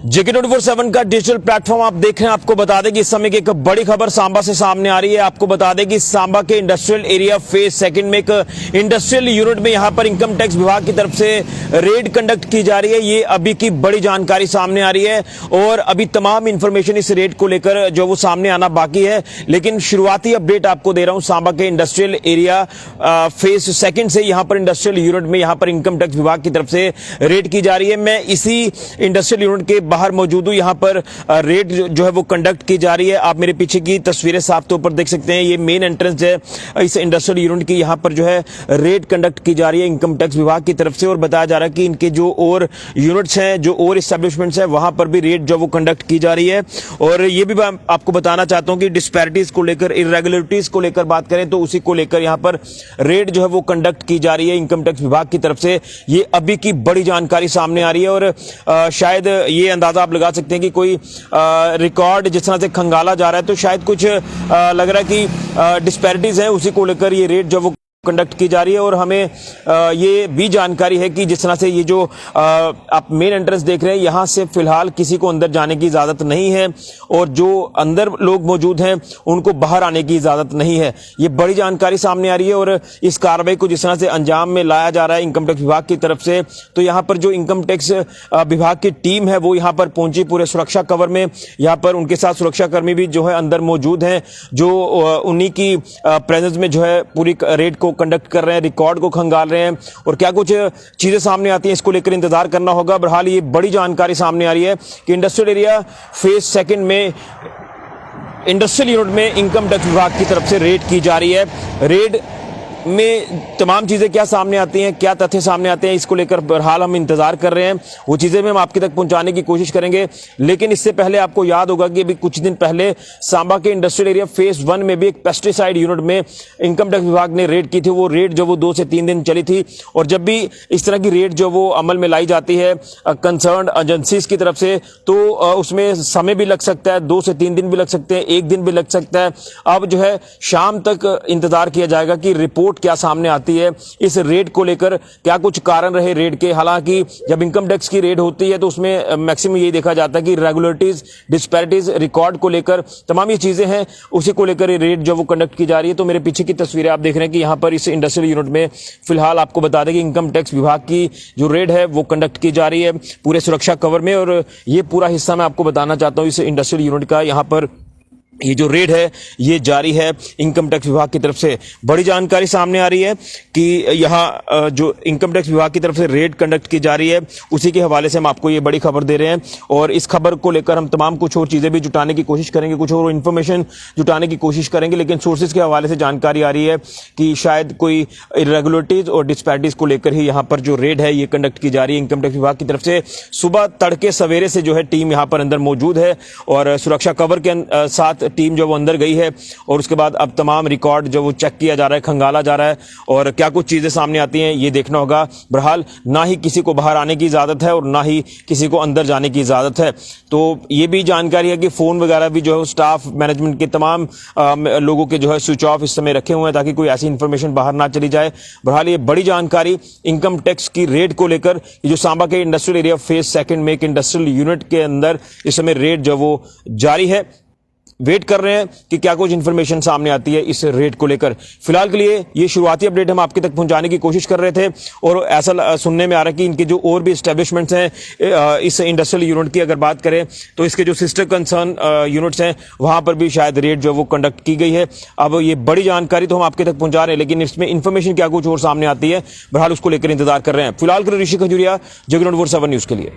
JK24/7 का digital platform आप देख रहे हैं। आपको बता दें कि इस समय की एक बड़ी खबर सांबा से सामने आ रही है। आपको बता दें कि सांबा के इंडस्ट्रियल एरिया फेज सेकंड में एक इंडस्ट्रियल यूनिट में यहां पर इनकम टैक्स विभाग की तरफ से रेड कंडक्ट की जा रही है। ये अभी की बड़ी जानकारी सामने आ रही है और अभी तमाम इंफॉर्मेशन इस रेड को लेकर जो वो सामने आना बाकी है, लेकिन शुरुआती अपडेट आपको दे रहा हूं। सांबा के इंडस्ट्रियल एरिया फेज सेकंड से यहां पर इंडस्ट्रियल यूनिट में यहां पर इनकम टैक्स विभाग की तरफ से रेड की जा रही है। मैं इसी इंडस्ट्रियल यूनिट के बाहर मौजूद हूं। यहां पर रेड जो है वो कंडक्ट की जा रही है। आप मेरे पीछे की तस्वीरें साफ तौर पर देख सकते हैं। ये मेन एंट्रेंस है इस इंडस्ट्रियल यूनिट की। यहां पर जो है रेड कंडक्ट की जा रही है इनकम टैक्स विभाग की तरफ से और बताया जा रहा है कि इनके जो और यूनिट्स हैं, जो और एस्टेब्लिशमेंट्स हैं, वहां पर भी रेड जो वो कंडक्ट की जा रही है। और ये भी मैं आपको बताना चाहता हूं कि डिस्पैरिटीज को लेकर, इरेगुलरिटीज को लेकर बात करें तो उसी को लेकर यहां पर रेड जो है वो कंडक्ट की जा रही है इनकम टैक्स विभाग की तरफ से। ये अभी की बड़ी जानकारी सामने आ रही है और शायद ये अंदाजा आप लगा सकते हैं कि कोई रिकॉर्ड जिस तरह से खंगाला जा रहा है तो शायद कुछ लग रहा है कि डिस्पैरिटीज है, उसी को लेकर ये रेड जो वो कंडक्ट की जा रही है। और हमें ये भी जानकारी है कि जिस तरह से ये जो आप मेन एंट्रेंस देख रहे हैं, यहां से फिलहाल किसी को अंदर जाने की इजाजत नहीं है और जो अंदर लोग मौजूद हैं उनको बाहर आने की इजाजत नहीं है। ये बड़ी जानकारी सामने आ रही है और इस कार्रवाई को जिस तरह से अंजाम में लाया जा रहा है इनकम टैक्स विभाग की तरफ से, तो यहां पर जो इनकम टैक्स विभाग की टीम है वो यहां पर पहुंची पूरे सुरक्षा कवर में। यहां पर उनके साथ सुरक्षाकर्मी भी जो है अंदर मौजूद हैं, जो उन्हीं की प्रेजेंस में जो है पूरी रेड को कंडक्ट कर रहे हैं, रिकॉर्ड को खंगाल रहे हैं। और क्या कुछ चीजें सामने आती हैं इसको लेकर इंतजार करना होगा। बहरहाल ये बड़ी जानकारी सामने आ रही है कि इंडस्ट्रियल एरिया फेज सेकंड में इंडस्ट्रियल यूनिट में इनकम टैक्स विभाग की तरफ से रेड की जा रही है। रेड में तमाम चीजें क्या सामने आती हैं, क्या तथ्य सामने आते हैं, इसको लेकर बहरहाल हम इंतजार कर रहे हैं। वो चीजें भी हम आपके तक पहुंचाने की कोशिश करेंगे। लेकिन इससे पहले आपको याद होगा कि अभी कुछ दिन पहले सांबा के इंडस्ट्रियल एरिया फेज 1 में भी एक पेस्टिसाइड यूनिट में इनकम टैक्स विभाग ने रेड की थी। वो रेड जो वो 2 से 3 दिन चली थी और जब भी इस तरह की रेड जो वो अमल में लाई जाती है कंसर्न एजेंसीज की तरफ से, तो उसमें समय भी लग सकता है, 2 से 3 दिन भी लग सकते हैं, 1 दिन भी लग सकता है। अब जो है शाम तक इंतजार किया जाएगा कि रिपोर्ट क्या सामने आती है इस रेड को लेकर, क्या कुछ कारण रहे रेड के। हालांकि जब इनकम टैक्स की रेड होती है तो उसमें मैक्सिमम यही देखा जाता है कि रेगुलरिटीज, डिस्पैरिटीज, रिकॉर्ड को लेकर तमाम ये चीजें हैं, उसी को लेकर ये रेड जो वो कंडक्ट की जा रही है। तो मेरे पीछे की तस्वीरें आप देख रहे हैं कि यहां पर इस इंडस्ट्रियल यूनिट में फिलहाल आपको बता दें कि इनकम टैक्स विभाग की जो रेड है वो कंडक्ट की जा रही है पूरे सुरक्षा कवर में। और ये पूरा हिस्सा मैं आपको बताना चाहता हूं इस इंडस्ट्रियल यूनिट का। यहां पर ये जो रेड है ये जारी है इनकम टैक्स विभाग की तरफ से। बड़ी जानकारी सामने आ रही है कि यहाँ जो इनकम टैक्स विभाग की तरफ से रेड कंडक्ट की जा रही है, उसी के हवाले से हम आपको ये बड़ी खबर दे रहे हैं। और इस खबर को लेकर हम तमाम कुछ और चीजें भी जुटाने की कोशिश करेंगे, कुछ और इन्फॉर्मेशन जुटाने की कोशिश करेंगे। लेकिन सोर्सेज के हवाले से जानकारी आ रही है कि शायद कोई इरेगुलरिटीज और डिस्पैरिटीज को लेकर ही यहाँ पर जो रेड है ये कंडक्ट की जा रही है इनकम टैक्स विभाग की तरफ से। सुबह तड़के सवेरे से जो है टीम यहाँ पर अंदर मौजूद है और सुरक्षा कवर के साथ टीम जो वो अंदर गई है और उसके बाद अब तमाम रिकॉर्ड जो वो चेक किया जा रहा है, खंगाला जा रहा है और क्या कुछ चीजें सामने आती हैं ये देखना होगा। बहरहाल ना ही किसी को बाहर आने की इजाजत है और ना ही किसी को अंदर जाने की इजाजत है। तो ये भी जानकारी है कि फोन वगैरह भी जो है स्टाफ मैनेजमेंट के तमाम लोगों के जो है स्विच ऑफ इस समय रखे हुए हैं ताकि कोई ऐसी इंफॉर्मेशन बाहर ना चली जाए। बहरहाल ये बड़ी जानकारी इनकम टैक्स की रेड को लेकर जो सांबा के इंडस्ट्रियल एरिया फेज सेकंड में एक इंडस्ट्रियल यूनिट के अंदर इस समय रेड जो वो जारी है। वेट कर रहे हैं कि क्या कुछ इंफॉर्मेशन सामने आती है इस रेड को लेकर। फिलहाल के लिए ये शुरुआती अपडेट हम आपके तक पहुंचाने की कोशिश कर रहे थे और ऐसा सुनने में आ रहा है कि इनके जो और भी एस्टेब्लिशमेंट्स हैं इस इंडस्ट्रियल यूनिट की अगर बात करें तो इसके जो सिस्टर कंसर्न यूनिट्स हैं वहां पर भी शायद रेड जो वो कंडक्ट की गई है। अब ये बड़ी जानकारी तो हम आपके तक पहुंचा रहे हैं, लेकिन इसमें इंफॉर्मेशन क्या कुछ और सामने आती है बहरहाल उसको लेकर इंतजार कर रहे हैं। फिलहाल के लिए ऋषि खजूरिया, JK24/7 न्यूज के लिए।